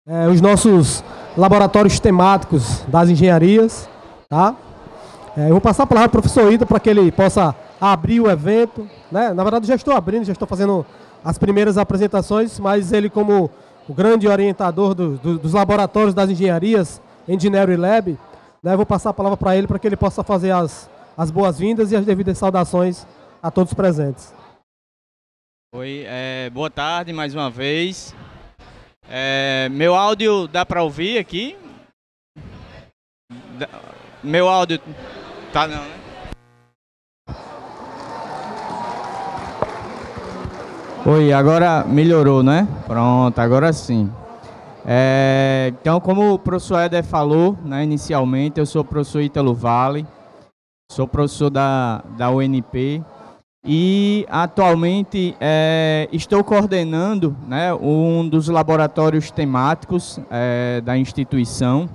os nossos laboratórios temáticos das engenharias, tá? Eu vou passar a palavra para o professor Ida para que ele possa abrir o evento, né? Na verdade, já estou abrindo, já estou fazendo as primeiras apresentações, mas ele, como o grande orientador dos laboratórios das engenharias, Engineering Lab, né? Eu vou passar a palavra para ele para que ele possa fazer as boas-vindas e as devidas saudações a todos presentes. Oi, boa tarde mais uma vez. Meu áudio dá para ouvir aqui? Meu áudio tá não, né? Oi, agora melhorou, né? Pronto, agora sim. Então, como o professor Éder falou, né, inicialmente, eu sou o professor Ítalo Vale, sou professor da UNP e atualmente estou coordenando, né, um dos laboratórios temáticos da instituição.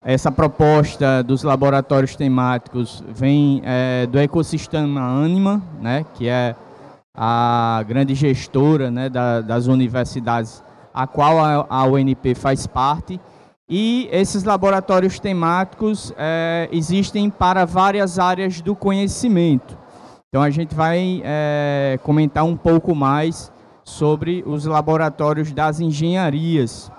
Essa proposta dos laboratórios temáticos vem do ecossistema Anima, né, que é a grande gestora, né, das universidades a qual a UNP faz parte. E esses laboratórios temáticos existem para várias áreas do conhecimento. Então a gente vai comentar um pouco mais sobre os laboratórios das engenharias.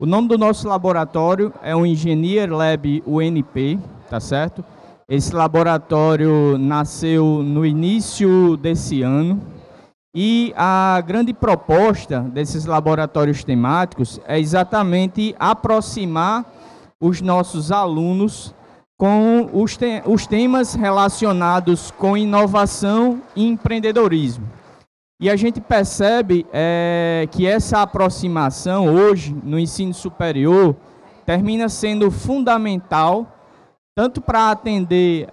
O nome do nosso laboratório é o Engineering Lab UNP, tá certo? Esse laboratório nasceu no início desse ano e a grande proposta desses laboratórios temáticos é exatamente aproximar os nossos alunos com os temas relacionados com inovação e empreendedorismo. E a gente percebe que essa aproximação hoje no ensino superior termina sendo fundamental tanto para atender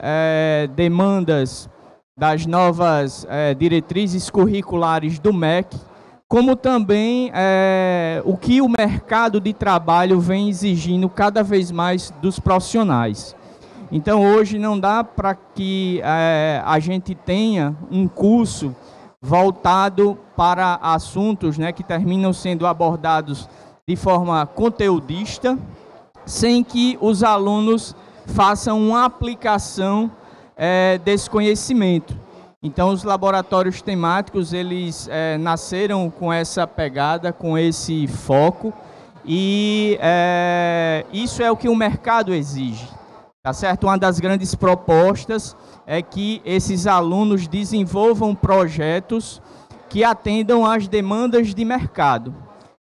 demandas das novas diretrizes curriculares do MEC, como também o que o mercado de trabalho vem exigindo cada vez mais dos profissionais. Então, hoje não dá para que a gente tenha um curso voltado para assuntos, né, que terminam sendo abordados de forma conteudista, sem que os alunos façam uma aplicação desse conhecimento. Então, os laboratórios temáticos, eles nasceram com essa pegada, com esse foco, e isso é o que o mercado exige, tá certo? Uma das grandes propostas é que esses alunos desenvolvam projetos que atendam às demandas de mercado.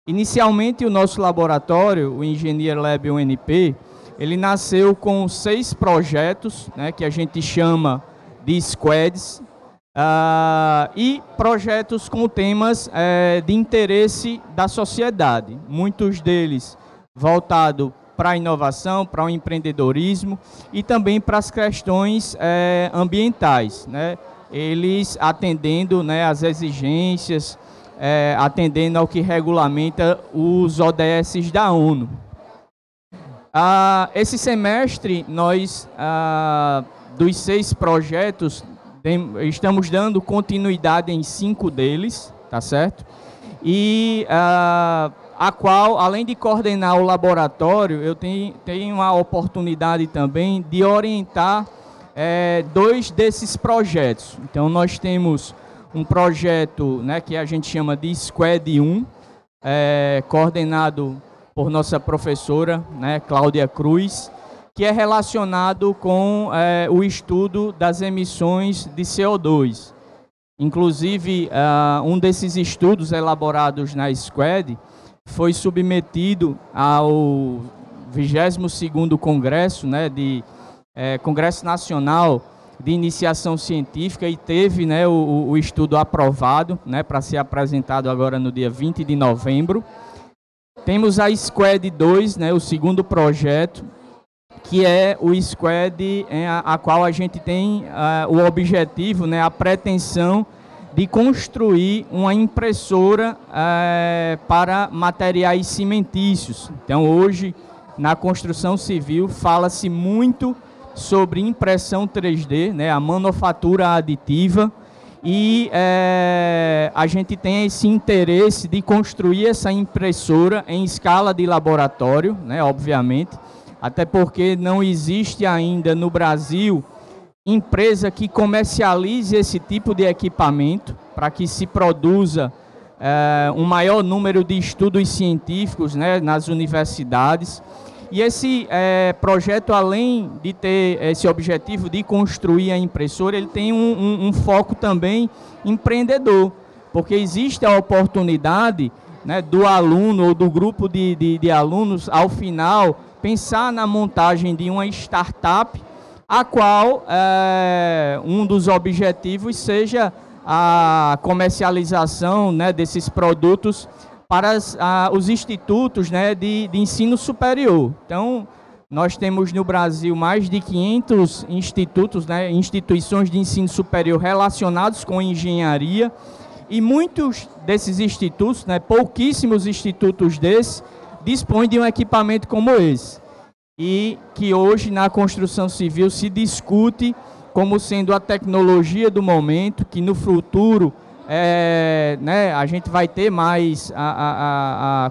Inicialmente, o nosso laboratório, o Engineering Lab UNP, ele nasceu com 6 projetos, né, que a gente chama de squads, e projetos com temas de interesse da sociedade, muitos deles voltados para a inovação, para o empreendedorismo e também para as questões ambientais, né? Eles atendendo, né, às exigências, atendendo ao que regulamenta os ODS da ONU. Esse semestre, nós, dos 6 projetos, estamos dando continuidade em 5 deles, tá certo? E a qual, além de coordenar o laboratório, eu tenho a oportunidade também de orientar 2 desses projetos. Então, nós temos um projeto, né, que a gente chama de Squad 1, coordenado por nossa professora, né, Cláudia Cruz, que é relacionado com o estudo das emissões de CO2. Inclusive, um desses estudos elaborados na Squad foi submetido ao 22º Congresso, né, Congresso Nacional de Iniciação Científica, e teve, né, o estudo aprovado, né, para ser apresentado agora no dia 20 de novembro. Temos a Squad 2, né, o segundo projeto, que é o Squad a qual a gente tem o objetivo, né, a pretensão de construir uma impressora para materiais cimentícios. Então, hoje, na construção civil, fala-se muito sobre impressão 3D, né, a manufatura aditiva, e a gente tem esse interesse de construir essa impressora em escala de laboratório, né, obviamente, até porque não existe ainda no Brasil empresa que comercialize esse tipo de equipamento para que se produza um maior número de estudos científicos, né, nas universidades. E esse projeto, além de ter esse objetivo de construir a impressora, ele tem um foco também empreendedor, porque existe a oportunidade, né, do aluno ou do grupo de alunos, ao final, pensar na montagem de uma startup, a qual um dos objetivos seja a comercialização, né, desses produtos para os institutos, né, de ensino superior. Então, nós temos no Brasil mais de 500 institutos, né, instituições de ensino superior relacionados com engenharia, e muitos desses institutos, né, pouquíssimos institutos desses, dispõem de um equipamento como esse. E que hoje na construção civil se discute como sendo a tecnologia do momento, que no futuro né, a gente vai ter mais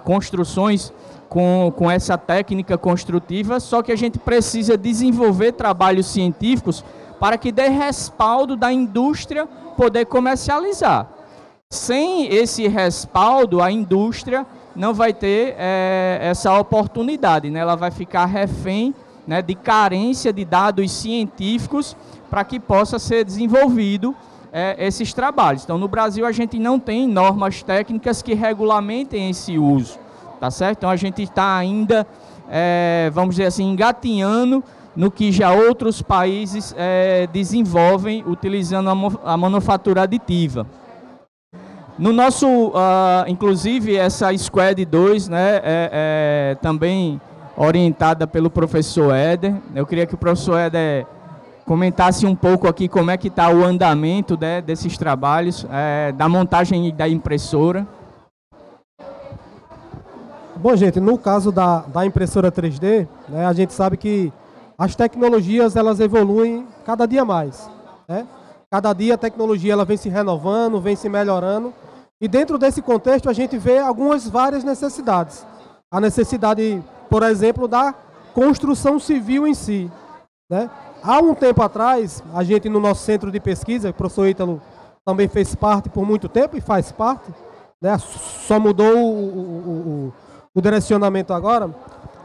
construções com essa técnica construtiva, só que a gente precisa desenvolver trabalhos científicos para que dê respaldo da indústria poder comercializar. Sem esse respaldo, a indústria não vai ter essa oportunidade, né? Ela vai ficar refém, né, de carência de dados científicos para que possa ser desenvolvido esses trabalhos. Então, no Brasil, a gente não tem normas técnicas que regulamentem esse uso, tá certo? Então, a gente está ainda, vamos dizer assim, engatinhando no que já outros países desenvolvem utilizando a manufatura aditiva. No nosso, inclusive, essa Squad 2, né, também orientada pelo professor Éder. Eu queria que o professor Éder comentasse um pouco aqui como é que está o andamento, né, desses trabalhos, da montagem da impressora. Bom, gente, no caso da impressora 3D, né, a gente sabe que as tecnologias elas evoluem cada dia mais, né? Cada dia a tecnologia ela vem se renovando, vem se melhorando, e dentro desse contexto a gente vê várias necessidades. A necessidade, por exemplo, da construção civil em si, né? Há um tempo atrás, a gente no nosso centro de pesquisa, o professor Ítalo também fez parte por muito tempo e faz parte, né? Só mudou o direcionamento agora.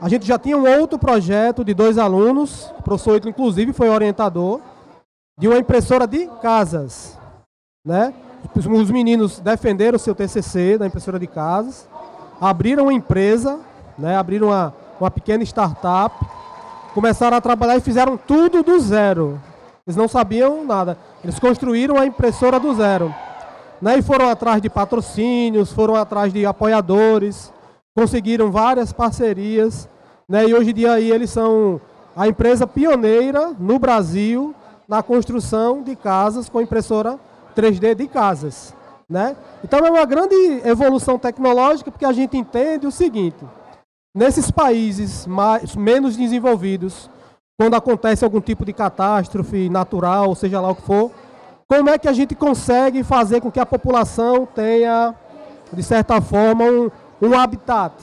A gente já tinha um outro projeto de 2 alunos, o professor Ítalo inclusive foi orientador, de uma impressora de casas, né? Os meninos defenderam o seu TCC da impressora de casas, abriram uma empresa, né? Abriram uma pequena startup, começaram a trabalhar e fizeram tudo do zero. Eles não sabiam nada. Eles construíram a impressora do zero, né? E foram atrás de patrocínios, foram atrás de apoiadores, conseguiram várias parcerias, né? E hoje em dia aí eles são a empresa pioneira no Brasil na construção de casas com impressora 3D de casas, né? Então é uma grande evolução tecnológica, porque a gente entende o seguinte: nesses países menos desenvolvidos, quando acontece algum tipo de catástrofe natural, seja lá o que for, como é que a gente consegue fazer com que a população tenha, de certa forma, um habitat?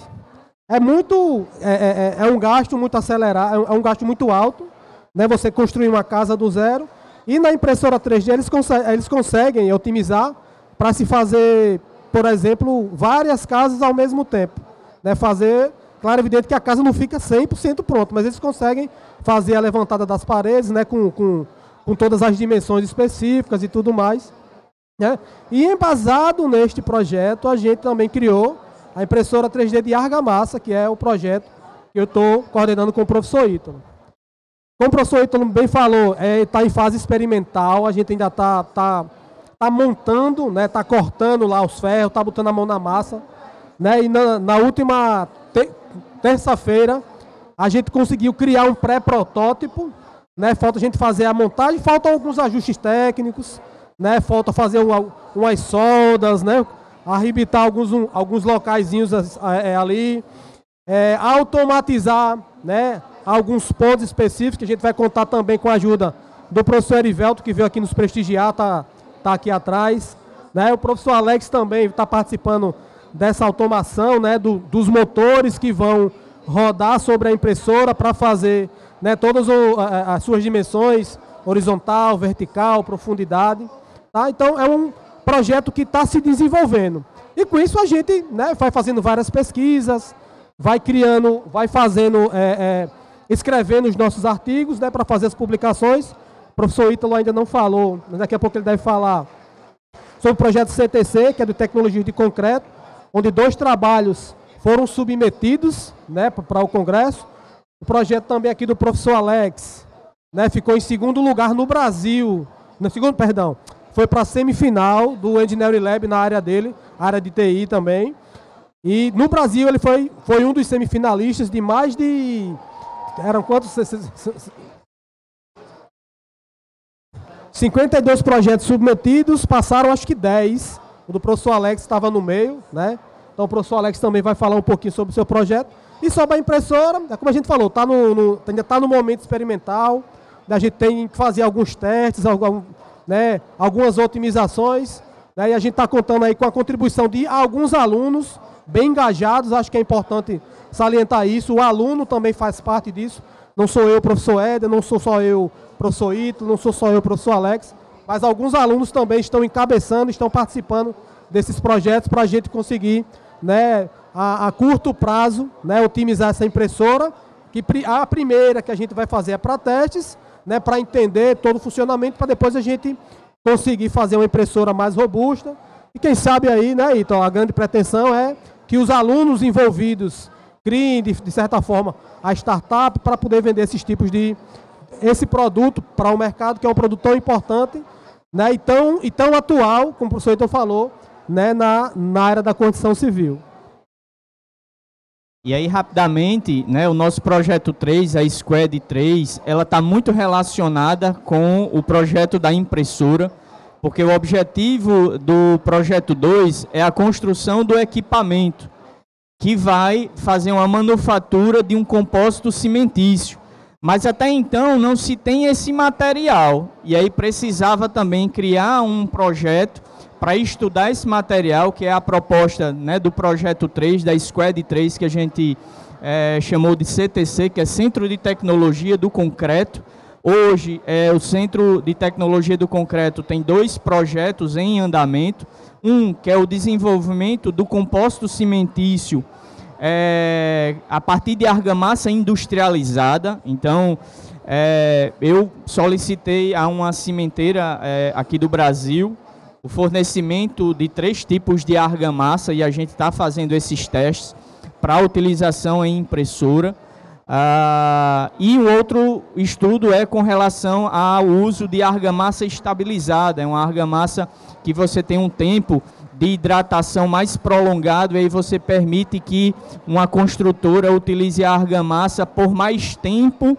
É um gasto muito acelerado, é um gasto muito alto, né? Você construir uma casa do zero, e na impressora 3D eles conseguem otimizar para se fazer, por exemplo, várias casas ao mesmo tempo, né? Claro, é evidente que a casa não fica 100% pronta, mas eles conseguem fazer a levantada das paredes, né, com todas as dimensões específicas e tudo mais, né? E embasado neste projeto, a gente também criou a impressora 3D de argamassa, que é o projeto que eu estou coordenando com o professor Ítalo. Como o professor Ítalo bem falou, está em fase experimental, a gente ainda está montando, né, está cortando lá os ferros, está botando a mão na massa, né? E na última terça-feira, a gente conseguiu criar um pré-protótipo, né? Falta a gente fazer a montagem, faltam alguns ajustes técnicos, né? Falta fazer umas soldas, né? Arrebitar alguns locaizinhos ali, automatizar, né, alguns pontos específicos, que a gente vai contar também com a ajuda do professor Erivelto, que veio aqui nos prestigiar, tá está aqui atrás, né? O professor Alex também está participando dessa automação, né? Dos motores que vão rodar sobre a impressora para fazer, né, todas as suas dimensões, horizontal, vertical, profundidade. Tá? Então, é um projeto que está se desenvolvendo. E com isso a gente, né, vai fazendo várias pesquisas, vai criando, vai fazendo, escrevendo os nossos artigos, né, para fazer as publicações. O professor Ítalo ainda não falou, mas daqui a pouco ele deve falar sobre o projeto CTC, que é de tecnologia de concreto, onde 2 trabalhos foram submetidos, né, para o Congresso. O projeto também aqui do professor Alex, né, ficou em 2º lugar no Brasil, foi para a semifinal do Engineering Lab na área dele, área de TI também. E no Brasil ele foi um dos semifinalistas de mais de... Eram quantos? 52 projetos submetidos, passaram acho que 10. O do professor Alex estava no meio, né? Então o professor Alex também vai falar um pouquinho sobre o seu projeto. E sobre a impressora, como a gente falou, ainda está no momento experimental. A gente tem que fazer alguns testes, né, algumas otimizações. Né, e a gente está contando aí com a contribuição de alguns alunos bem engajados. Acho que é importante salientar isso. O aluno também faz parte disso. Não sou eu, professor Éder, não sou só eu, professor Ítalo, não sou só eu, professor Alex. Mas alguns alunos também estão encabeçando, estão participando desses projetos para a gente conseguir, né, a curto prazo, né, otimizar essa impressora. Que a primeira que a gente vai fazer é para testes, né, para entender todo o funcionamento, para depois a gente conseguir fazer uma impressora mais robusta. E quem sabe aí, né, então a grande pretensão é que os alunos envolvidos criem, de certa forma, a startup para poder vender esses tipos esse produto para o mercado, que é um produto tão importante, né, e tão atual, como o professor Heitor falou, né, na área da construção civil. E aí, rapidamente, né, o nosso projeto 3, a Squad 3, ela está muito relacionada com o projeto da impressora, porque o objetivo do projeto 2 é a construção do equipamento, que vai fazer uma manufatura de um compósito cimentício. Mas até então não se tem esse material, e aí precisava também criar um projeto para estudar esse material, que é a proposta, né, do projeto 3, da Squad 3, que a gente chamou de CTC, que é Centro de Tecnologia do Concreto. Hoje, o Centro de Tecnologia do Concreto tem 2 projetos em andamento. Um, que é o desenvolvimento do compósito cimentício a partir de argamassa industrializada. Então, eu solicitei a uma cimenteira aqui do Brasil o fornecimento de 3 tipos de argamassa, e a gente está fazendo esses testes para utilização em impressora. E o outro estudo é com relação ao uso de argamassa estabilizada. É uma argamassa que você tem um tempo de hidratação mais prolongado, e aí você permite que uma construtora utilize a argamassa por mais tempo,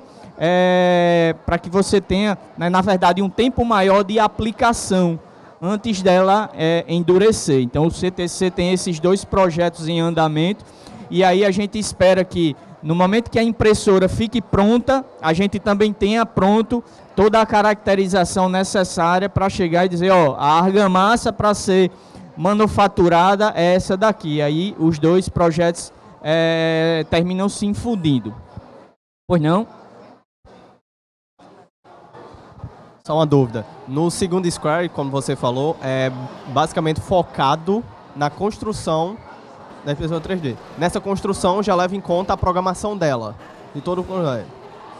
para que você tenha, né, na verdade, um tempo maior de aplicação antes dela endurecer. Então o CTC tem esses 2 projetos em andamento, e aí a gente espera que no momento que a impressora fique pronta, a gente também tenha pronto toda a caracterização necessária para chegar e dizer, ó, a argamassa para ser manufaturada é essa daqui. Aí os 2 projetos terminam se infundindo. Pois não? Só uma dúvida. No segundo Square, como você falou, é basicamente focado na construção da impressora 3D. Nessa construção já leva em conta a programação dela, de todo o projeto.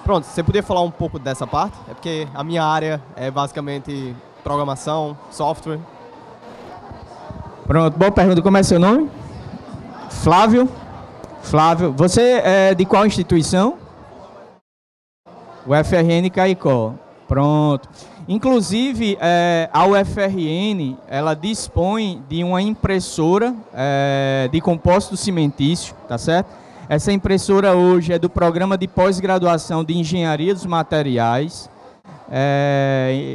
Pronto, você poderia falar um pouco dessa parte? É porque a minha área é basicamente programação, software. Pronto, boa pergunta. Como é seu nome? Flávio. Flávio, você é de qual instituição? UFRN Caicó. Pronto. Inclusive, a UFRN, ela dispõe de uma impressora de compósito cimentício, tá certo? Essa impressora hoje é do programa de pós-graduação de Engenharia dos Materiais.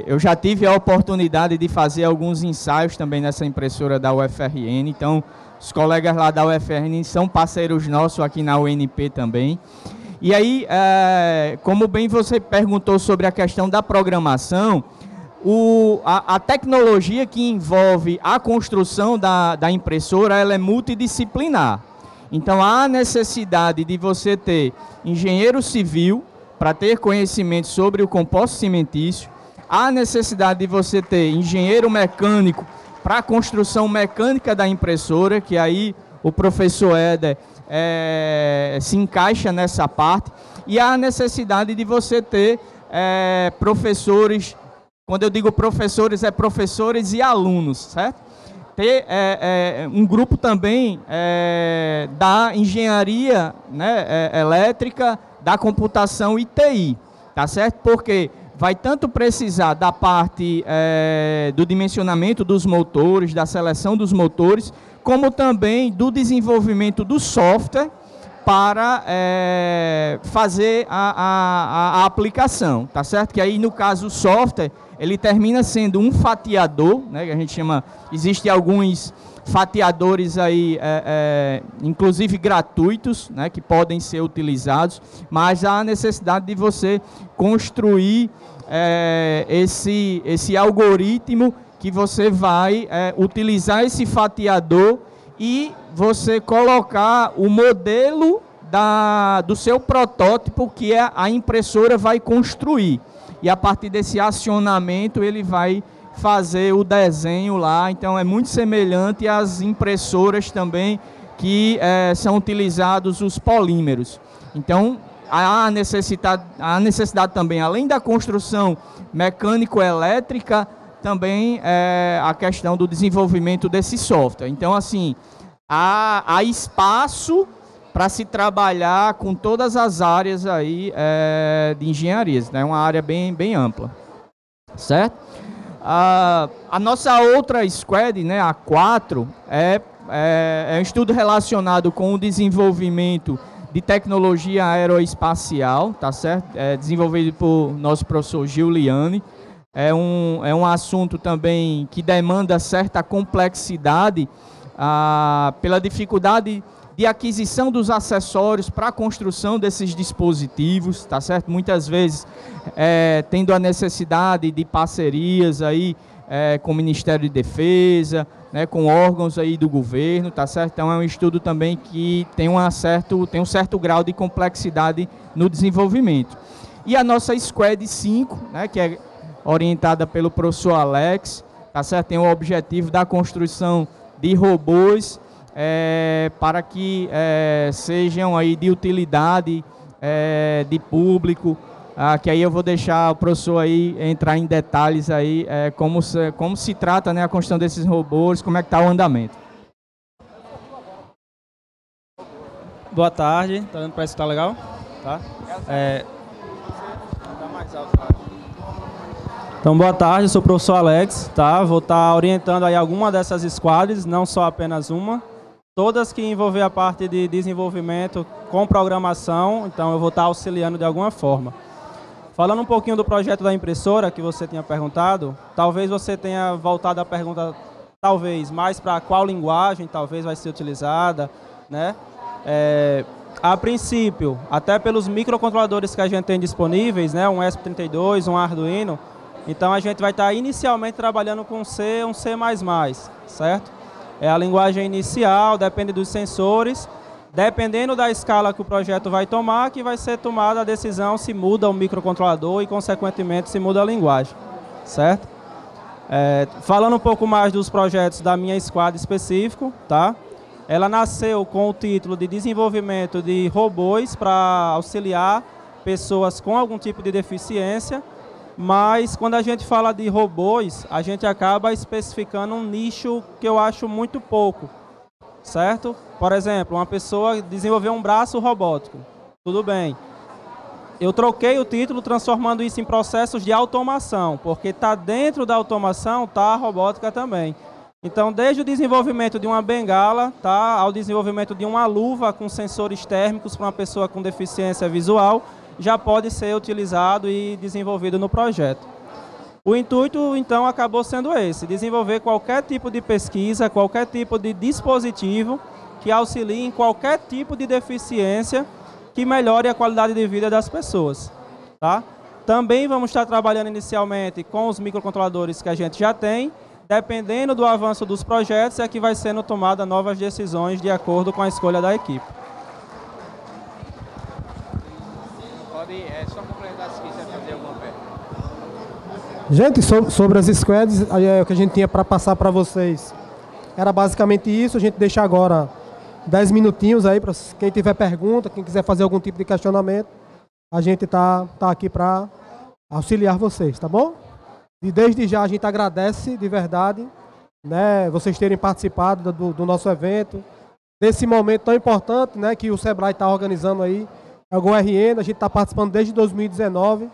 Eu já tive a oportunidade de fazer alguns ensaios também nessa impressora da UFRN, então os colegas lá da UFRN são parceiros nossos aqui na UNP também. E aí, como bem você perguntou sobre a questão da programação, a tecnologia que envolve a construção da impressora, ela é multidisciplinar. Então, há necessidade de você ter engenheiro civil para ter conhecimento sobre o composto cimentício, há necessidade de você ter engenheiro mecânico para a construção mecânica da impressora, que aí o professor Éder se encaixa nessa parte, e há necessidade de você ter professores, quando eu digo professores, é professores e alunos, certo? Ter um grupo também da engenharia, né, elétrica, da computação e TI, tá certo? Porque vai tanto precisar da parte do dimensionamento dos motores, da seleção dos motores, como também do desenvolvimento do software para fazer a aplicação, tá certo? Que aí, no caso, o software, ele termina sendo um fatiador, né, que a gente chama, existem alguns fatiadores aí, inclusive gratuitos, né, que podem ser utilizados, mas há a necessidade de você construir esse algoritmo que você vai utilizar esse fatiador e você colocar o modelo do seu protótipo que a impressora vai construir. E a partir desse acionamento ele vai fazer o desenho lá. Então é muito semelhante às impressoras também que são utilizados os polímeros. Então há necessidade também, além da construção mecânico-elétrica, também a questão do desenvolvimento desse software. Então, assim, há espaço para se trabalhar com todas as áreas aí de engenharias, né? Uma área bem ampla, certo? A nossa outra squad, né, a 4, é um estudo relacionado com o desenvolvimento de tecnologia aeroespacial, tá certo? Desenvolvido por nosso professor Giuliani. É um assunto também que demanda certa complexidade pela dificuldade de aquisição dos acessórios para a construção desses dispositivos, tá certo? Muitas vezes tendo a necessidade de parcerias aí com o Ministério de Defesa, né, com órgãos aí do governo, tá certo? Então é um estudo também que tem um certo grau de complexidade no desenvolvimento. E a nossa Squad 5, né, que é orientada pelo professor Alex, tá certo? Tem o objetivo da construção de robôs para que sejam aí de utilidade de público, que aí eu vou deixar o professor aí entrar em detalhes aí como se trata, né, a construção desses robôs, como é que está o andamento. Boa tarde, tá dando para escutar legal? Tá? Mais alto, então, boa tarde, eu sou o professor Alex, tá? Vou estar orientando aí alguma dessas squads, não só apenas uma, todas que envolver a parte de desenvolvimento com programação, então eu vou estar auxiliando de alguma forma. Falando um pouquinho do projeto da impressora que você tinha perguntado, talvez você tenha voltado a pergunta, talvez, mais para qual linguagem talvez vai ser utilizada, né? A princípio, até pelos microcontroladores que a gente tem disponíveis, né? Um ESP32, um Arduino, então a gente vai estar inicialmente trabalhando com C, um C++, certo? É a linguagem inicial, depende dos sensores, dependendo da escala que o projeto vai tomar, que vai ser tomada a decisão se muda o microcontrolador e, consequentemente, se muda a linguagem, certo? Falando um pouco mais dos projetos da minha squad específico, tá? Ela nasceu com o título de desenvolvimento de robôs para auxiliar pessoas com algum tipo de deficiência, mas quando a gente fala de robôs, a gente acaba especificando um nicho que eu acho muito pouco, certo? Por exemplo, uma pessoa desenvolveu um braço robótico, tudo bem. Eu troquei o título transformando isso em processos de automação, porque está dentro da automação, está a robótica também. Então, desde o desenvolvimento de uma bengala, tá, ao desenvolvimento de uma luva com sensores térmicos para uma pessoa com deficiência visual, já pode ser utilizado e desenvolvido no projeto. O intuito, então, acabou sendo esse, desenvolver qualquer tipo de pesquisa, qualquer tipo de dispositivo que auxilie em qualquer tipo de deficiência que melhore a qualidade de vida das pessoas. Tá? Também vamos estar trabalhando inicialmente com os microcontroladores que a gente já tem. Dependendo do avanço dos projetos, é que vai sendo tomada novas decisões de acordo com a escolha da equipe. Pode só complementar se quiser fazer alguma pergunta. Gente, sobre as squads, o que a gente tinha para passar para vocês era basicamente isso. A gente deixa agora 10 minutinhos aí para quem tiver pergunta, quem quiser fazer algum tipo de questionamento. A gente tá aqui para auxiliar vocês, tá bom? E desde já a gente agradece de verdade, né, vocês terem participado do nosso evento, desse momento tão importante, né, que o Sebrae está organizando aí, é o GoRN. A gente está participando desde 2019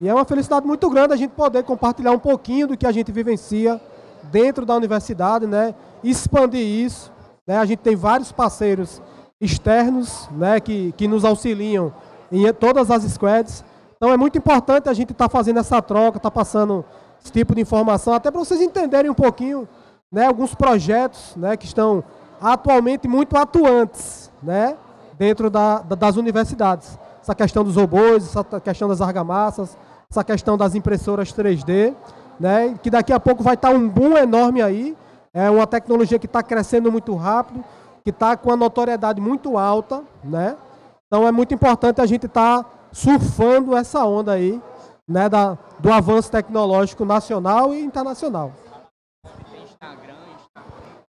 e é uma felicidade muito grande a gente poder compartilhar um pouquinho do que a gente vivencia dentro da universidade, né, expandir isso, né. A gente tem vários parceiros externos, né, que nos auxiliam em todas as squads. Então é muito importante a gente estar fazendo essa troca, estar passando esse tipo de informação, até para vocês entenderem um pouquinho, né, alguns projetos, né, que estão atualmente muito atuantes, né, dentro das universidades. Essa questão dos robôs, essa questão das argamassas, essa questão das impressoras 3D, né, que daqui a pouco vai estar um boom enorme aí. É uma tecnologia que está crescendo muito rápido, que está com uma notoriedade muito alta, né. Então é muito importante a gente estar surfando essa onda aí, né, do avanço tecnológico nacional e internacional. Tem Instagram.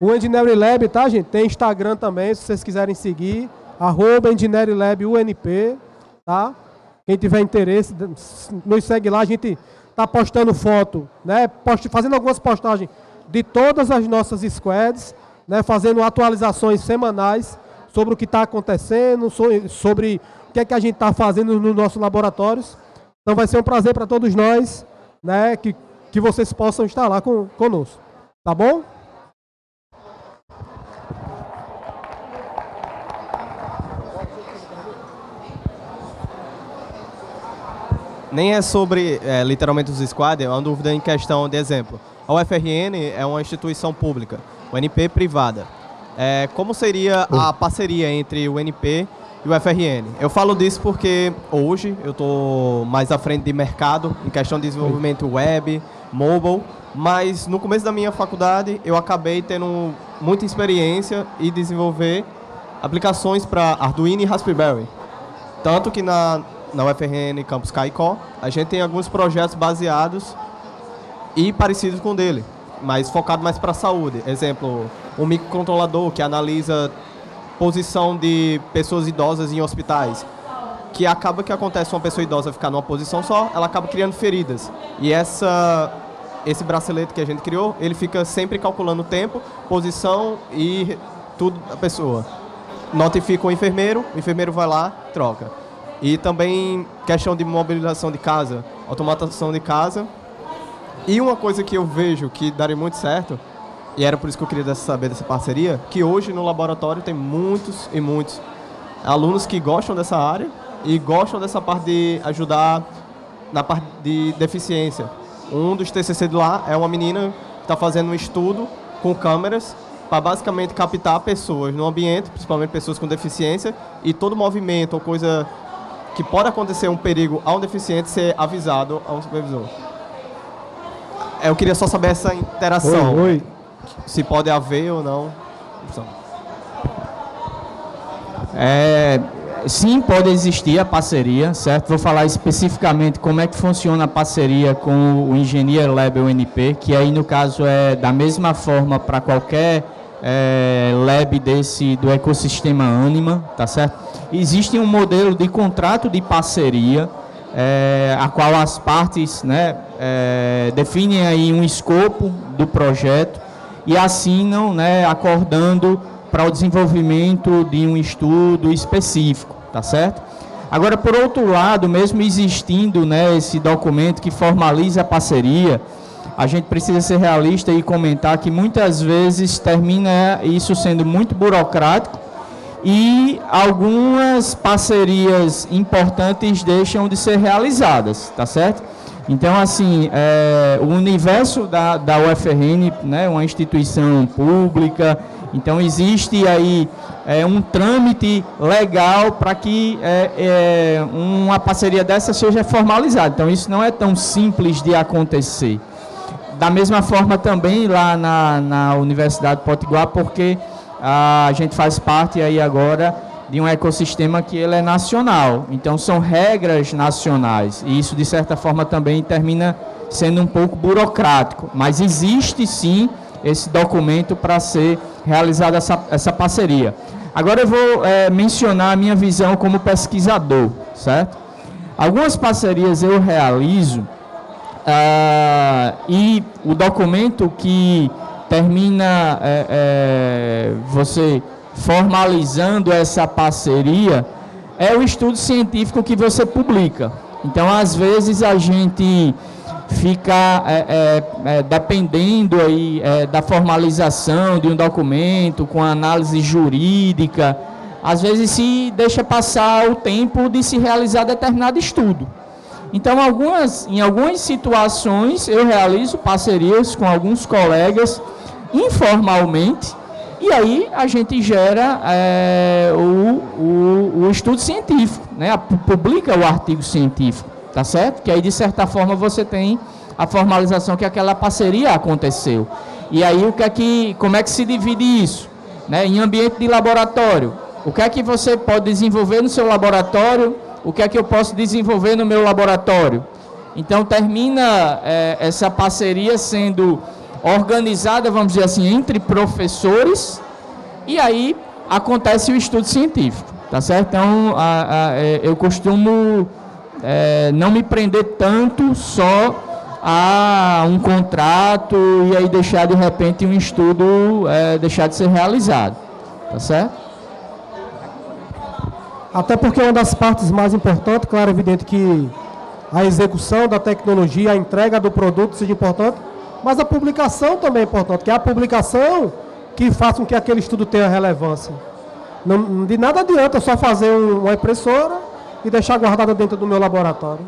O Engineering Lab, tá, gente? Tem Instagram também, se vocês quiserem seguir, @Engineering Lab UNP, tá? Quem tiver interesse, nos segue lá. A gente tá postando foto, né, fazendo algumas postagens de todas as nossas squads, né, fazendo atualizações semanais sobre o que está acontecendo, sobre o que é que a gente está fazendo nos nossos laboratórios. Então vai ser um prazer para todos nós, né, que vocês possam estar lá conosco. Tá bom? Nem é sobre, literalmente, os squads, é uma dúvida em questão de exemplo. A UFRN é uma instituição pública, o UNP privada. Como seria a parceria entre o UNP e o UFRN? Eu falo disso porque hoje eu estou mais à frente de mercado, em questão de desenvolvimento web, mobile, mas no começo da minha faculdade eu acabei tendo muita experiência em desenvolver aplicações para Arduino e Raspberry. Tanto que na UFRN Campus Caicó, a gente tem alguns projetos baseados e parecidos com o dele, mas focado mais para a saúde. Exemplo, um microcontrolador que analisa posição de pessoas idosas em hospitais, que acaba que acontece uma pessoa idosa ficar numa posição só, ela acaba criando feridas. E esse bracelete que a gente criou, ele fica sempre calculando o tempo, posição e tudo da pessoa. Notifica o enfermeiro vai lá, troca. E também questão de mobilização de casa, automatização de casa. E uma coisa que eu vejo que daria muito certo, e era por isso que eu queria saber dessa parceria, que hoje no laboratório tem muitos e muitos alunos que gostam dessa área e gostam dessa parte de ajudar na parte de deficiência. Um dos TCC de lá é uma menina que está fazendo um estudo com câmeras para basicamente captar pessoas no ambiente, principalmente pessoas com deficiência, e todo movimento ou coisa que pode acontecer um perigo a um deficiente ser avisado ao supervisor. Eu queria só saber essa interação. Oi. Se pode haver ou não. Sim, pode existir a parceria, certo? Vou falar especificamente como é que funciona a parceria com o Engineering Lab UNP, que aí no caso é da mesma forma para qualquer lab do ecossistema Anima, tá certo? Existe um modelo de contrato de parceria, a qual as partes, né, definem aí um escopo do projeto e assinam, né, acordando para o desenvolvimento de um estudo específico, tá certo? Agora, por outro lado, mesmo existindo, né, esse documento que formaliza a parceria, a gente precisa ser realista e comentar que muitas vezes termina isso sendo muito burocrático e algumas parcerias importantes deixam de ser realizadas, tá certo? Então, assim, o universo da UFRN, né, uma instituição pública Então existe aí um trâmite legal para que uma parceria dessa seja formalizada. Então isso não é tão simples de acontecer. Da mesma forma também lá na Universidade Potiguar, porque a gente faz parte aí agora de um ecossistema que ele é nacional. Então são regras nacionais e isso de certa forma também termina sendo um pouco burocrático. Mas existe sim esse documento para ser realizada essa parceria. Agora eu vou mencionar a minha visão como pesquisador, certo? Algumas parcerias eu realizo e o documento que termina você formalizando essa parceria é o estudo científico que você publica. Então, às vezes, a gente fica dependendo aí, da formalização de um documento com análise jurídica, às vezes se deixa passar o tempo de se realizar determinado estudo. Então, em algumas situações, eu realizo parcerias com alguns colegas informalmente, e aí a gente gera o estudo científico, né? Publica o artigo científico, tá certo? Que aí, de certa forma, você tem a formalização que aquela parceria aconteceu. E aí, como é que se divide isso? Né? Em ambiente de laboratório, o que é que você pode desenvolver no seu laboratório? O que é que eu posso desenvolver no meu laboratório? Então, termina essa parceria sendo organizada, vamos dizer assim, entre professores, e aí acontece o estudo científico, tá certo? Então, eu costumo não me prender tanto só a um contrato e aí deixar, de repente, um estudo deixar de ser realizado, tá certo? Até porque uma das partes mais importantes, claro, é evidente que a execução da tecnologia, a entrega do produto seja importante, mas a publicação também é importante, que é a publicação que faz com que aquele estudo tenha relevância. Não, de nada adianta eu só fazer uma impressora e deixar guardada dentro do meu laboratório.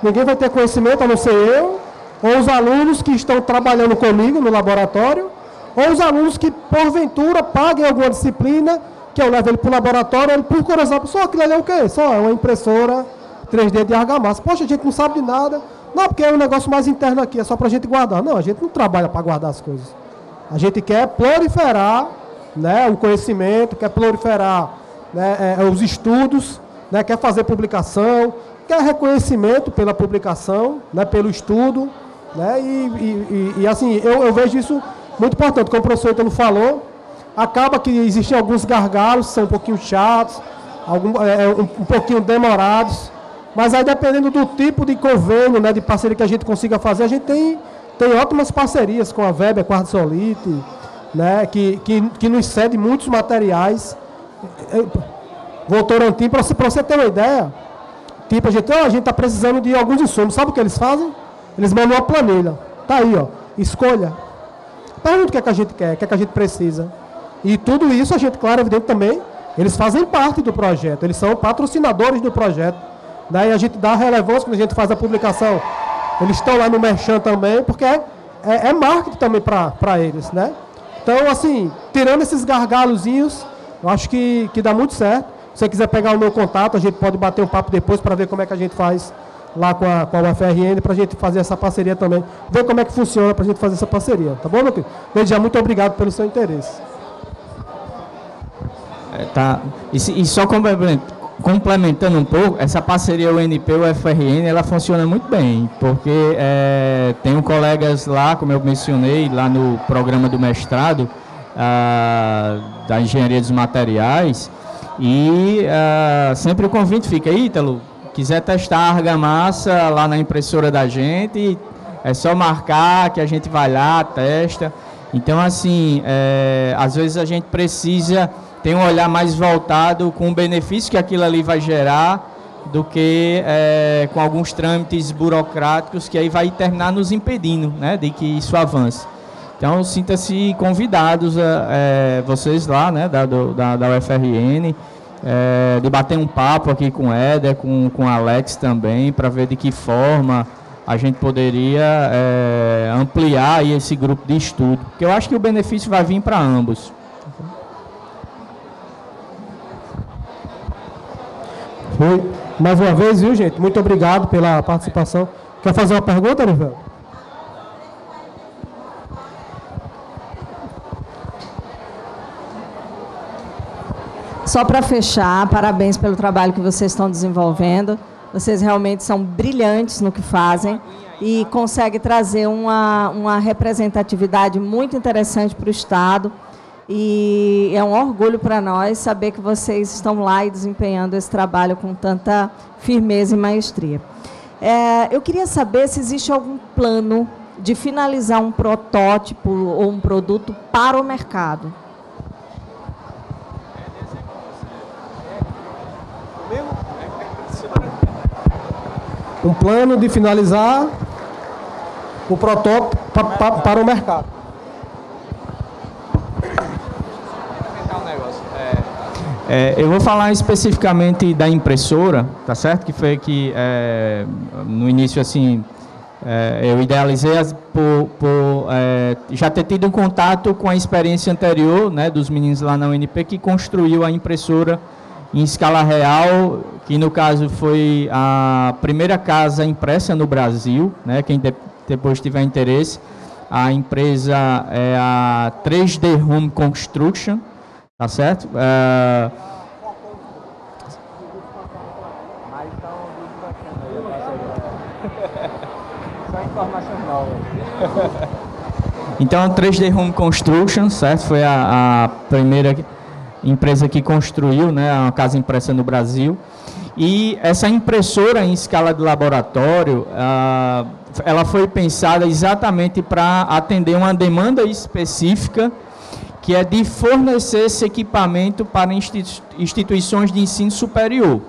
Ninguém vai ter conhecimento, a não ser eu, ou os alunos que estão trabalhando comigo no laboratório, ou os alunos que, porventura, paguem alguma disciplina, que eu levo ele para o laboratório, ele, por curiosidade, só aquilo ali é o quê? Só é uma impressora 3D de argamassa. Poxa, a gente não sabe de nada. Não, porque é um negócio mais interno aqui, é só para a gente guardar. Não, a gente não trabalha para guardar as coisas. A gente quer proliferar, né, o conhecimento, quer proliferar, né, os estudos, né, quer fazer publicação, quer reconhecimento pela publicação, né, pelo estudo. Né, e assim, eu vejo isso muito importante. Como o professor Ítalo falou, acaba que existem alguns gargalos, são um pouquinho chatos, um pouquinho demorados, mas aí dependendo do tipo de convênio, né, de parceria que a gente consiga fazer, a gente tem ótimas parcerias com a Weber, com a Artsolite, né, que nos cede muitos materiais. Votorantim, para você ter uma ideia, tipo, a gente está precisando de alguns insumos, sabe o que eles fazem? Eles mandam uma planilha, tá aí, ó, escolha. Pergunta o que é que a gente quer, o que é que a gente precisa. E tudo isso a gente, claro, evidente também, eles fazem parte do projeto, eles são patrocinadores do projeto. Daí a gente dá relevância quando a gente faz a publicação. Eles estão lá no Merchan também, porque é marketing também para eles, né? Então, assim, tirando esses gargalozinhos, eu acho que dá muito certo. Se você quiser pegar o meu contato, a gente pode bater um papo depois para ver como é que a gente faz lá com a UFRN, para a gente fazer essa parceria também. Ver como é que funciona para a gente fazer essa parceria. Tá bom, meu querido? Desde já, muito obrigado pelo seu interesse. Tá. E só complementando um pouco, essa parceria UNP-UFRN, ela funciona muito bem, porque tenho colegas lá, como eu mencionei, lá no programa do mestrado, da Engenharia dos Materiais, e sempre o convite fica, Ítalo, quiser testar a argamassa lá na impressora da gente, é só marcar que a gente vai lá, testa. Então, assim, às vezes a gente precisa ter um olhar mais voltado com o benefício que aquilo ali vai gerar do que com alguns trâmites burocráticos que aí vai terminar nos impedindo, né, de que isso avance. Então, sinta-se convidados, vocês lá, né, da UFRN, de bater um papo aqui com o Éder, com o Alex também, para ver de que forma a gente poderia ampliar aí esse grupo de estudo, porque eu acho que o benefício vai vir para ambos. Oi. Mais uma vez, viu, gente? Muito obrigado pela participação. Quer fazer uma pergunta, Nivel? Só para fechar, parabéns pelo trabalho que vocês estão desenvolvendo. Vocês realmente são brilhantes no que fazem e conseguem trazer uma representatividade muito interessante para o Estado. E é um orgulho para nós saber que vocês estão lá e desempenhando esse trabalho com tanta firmeza e maestria. Eu queria saber se existe algum plano de finalizar um protótipo ou um produto para o mercado. Um plano de finalizar o protótipo para o mercado. Eu vou falar especificamente da impressora, tá certo? Que foi que no início assim eu idealizei por já ter tido um contato com a experiência anterior, né, dos meninos lá na UNP que construiu a impressora em escala real, que no caso foi a primeira casa impressa no Brasil, né? Quem depois tiver interesse, a empresa é a 3D Home Construction, tá certo? Então, a 3D Home Construction, certo? Foi a primeira empresa que construiu, né, uma casa impressa no Brasil. E essa impressora em escala de laboratório, ela foi pensada exatamente para atender uma demanda específica, que é de fornecer esse equipamento para instituições de ensino superior.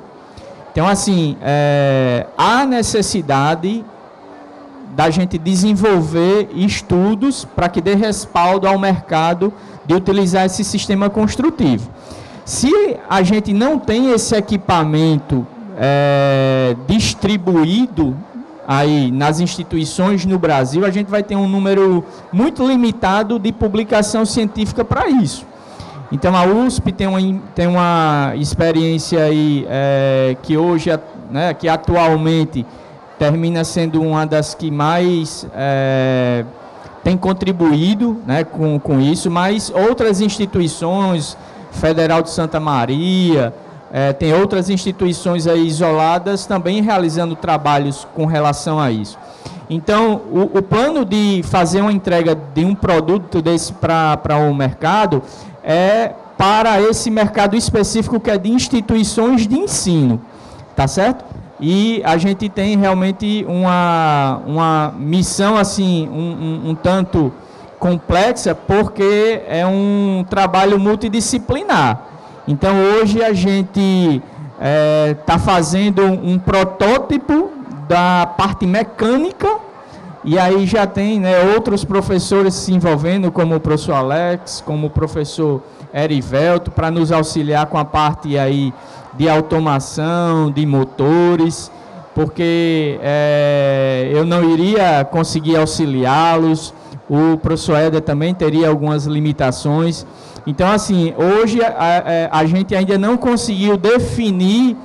Então, assim, há necessidade da gente desenvolver estudos para que dê respaldo ao mercado de utilizar esse sistema construtivo. Se a gente não tem esse equipamento distribuído aí nas instituições no Brasil, a gente vai ter um número muito limitado de publicação científica para isso. Então a USP tem uma experiência aí que hoje, né, que atualmente termina sendo uma das que mais tem contribuído, né, com isso, mas outras instituições, Federal de Santa Maria, tem outras instituições aí isoladas também realizando trabalhos com relação a isso. Então, o plano de fazer uma entrega de um produto desse para o mercado é para esse mercado específico que é de instituições de ensino, tá certo? E a gente tem realmente uma missão assim, um tanto complexa, porque é um trabalho multidisciplinar. Então, hoje a gente está fazendo um protótipo da parte mecânica, e aí já tem, né, outros professores se envolvendo, como o professor Alex, como o professor Erivelto, para nos auxiliar com a parte aí de automação, de motores, porque eu não iria conseguir auxiliá-los, o professor Éder também teria algumas limitações. Então, assim, hoje a gente ainda não conseguiu definir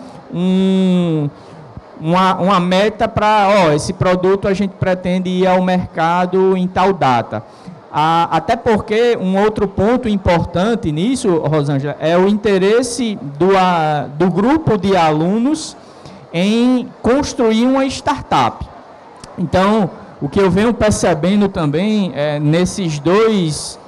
uma meta para, esse produto a gente pretende ir ao mercado em tal data. Até porque um outro ponto importante nisso, Rosângela, é o interesse do grupo de alunos em construir uma startup. Então, o que eu venho percebendo também nesses 2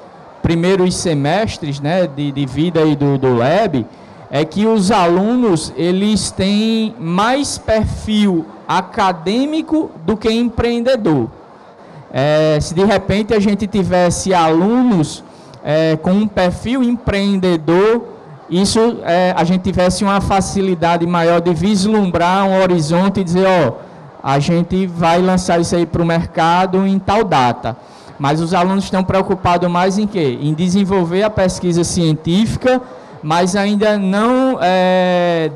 primeiros semestres, né, de vida aí do Lab, é que os alunos eles têm mais perfil acadêmico do que empreendedor. Se de repente a gente tivesse alunos com um perfil empreendedor, isso a gente tivesse uma facilidade maior de vislumbrar um horizonte e dizer, a gente vai lançar isso aí para o mercado em tal data. Mas os alunos estão preocupados mais em quê? Em desenvolver a pesquisa científica, mas ainda não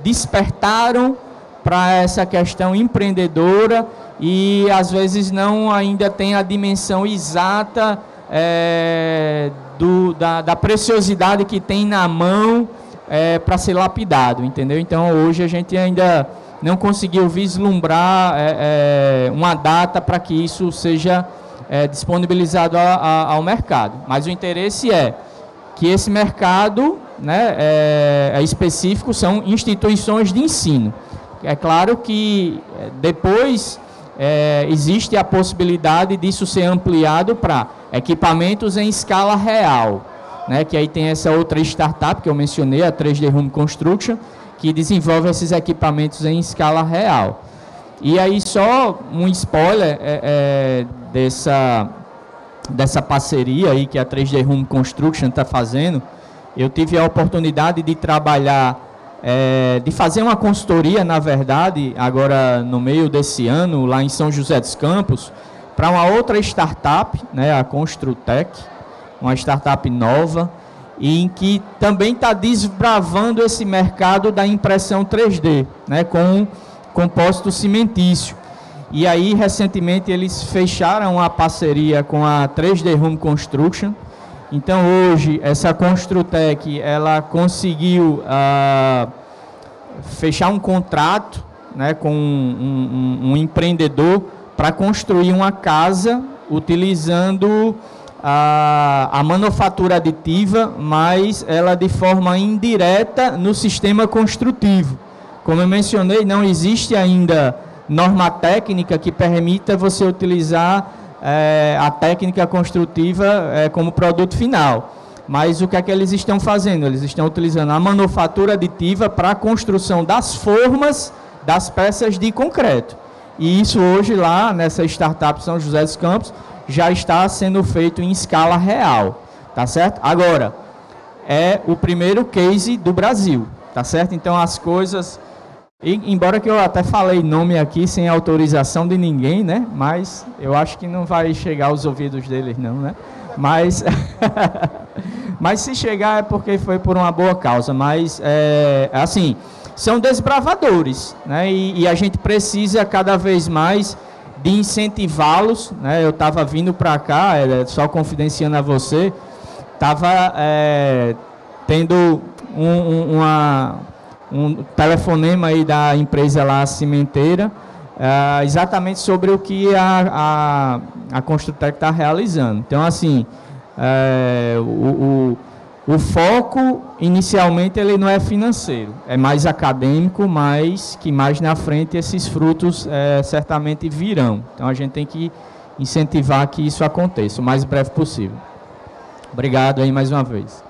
despertaram para essa questão empreendedora e às vezes não ainda tem a dimensão exata da preciosidade que tem na mão para ser lapidado, entendeu? Então, hoje a gente ainda não conseguiu vislumbrar uma data para que isso seja disponibilizado ao mercado. Mas o interesse é que esse mercado, né, específico são instituições de ensino. É claro que depois existe a possibilidade disso ser ampliado para equipamentos em escala real, né, que aí tem essa outra startup que eu mencionei, a 3D Home Construction, que desenvolve esses equipamentos em escala real. E aí só um spoiler dessa parceria aí que a 3D Home Construction está fazendo. Eu tive a oportunidade de trabalhar, de fazer uma consultoria, na verdade, agora no meio desse ano, lá em São José dos Campos, para uma outra startup, né, a Construtec, uma startup nova, em que também está desbravando esse mercado da impressão 3D, né, com compósito cimentício. E aí, recentemente, eles fecharam uma parceria com a 3D Home Construction. Então, hoje, essa Construtec, ela conseguiu fechar um contrato, né, com um empreendedor para construir uma casa utilizando a manufatura aditiva, mas ela de forma indireta no sistema construtivo. Como eu mencionei, não existe ainda norma técnica que permita você utilizar a técnica construtiva como produto final. Mas o que é que eles estão fazendo? Eles estão utilizando a manufatura aditiva para a construção das formas das peças de concreto. E isso hoje lá nessa startup São José dos Campos já está sendo feito em escala real, tá certo? Agora, é o primeiro case do Brasil, tá certo? Então as coisas, embora que eu até falei nome aqui sem autorização de ninguém, né? Mas eu acho que não vai chegar aos ouvidos deles não, né? Mas, mas se chegar é porque foi por uma boa causa, mas assim, são desbravadores, né? E a gente precisa cada vez mais de incentivá-los, né? Eu estava vindo para cá, só confidenciando a você, estava tendo um telefonema aí da empresa lá, cimenteira, exatamente sobre o que a Construtec está realizando. Então, assim, o foco, inicialmente, ele não é financeiro, é mais acadêmico, mas que mais na frente esses frutos certamente virão. Então, a gente tem que incentivar que isso aconteça o mais breve possível. Obrigado aí mais uma vez.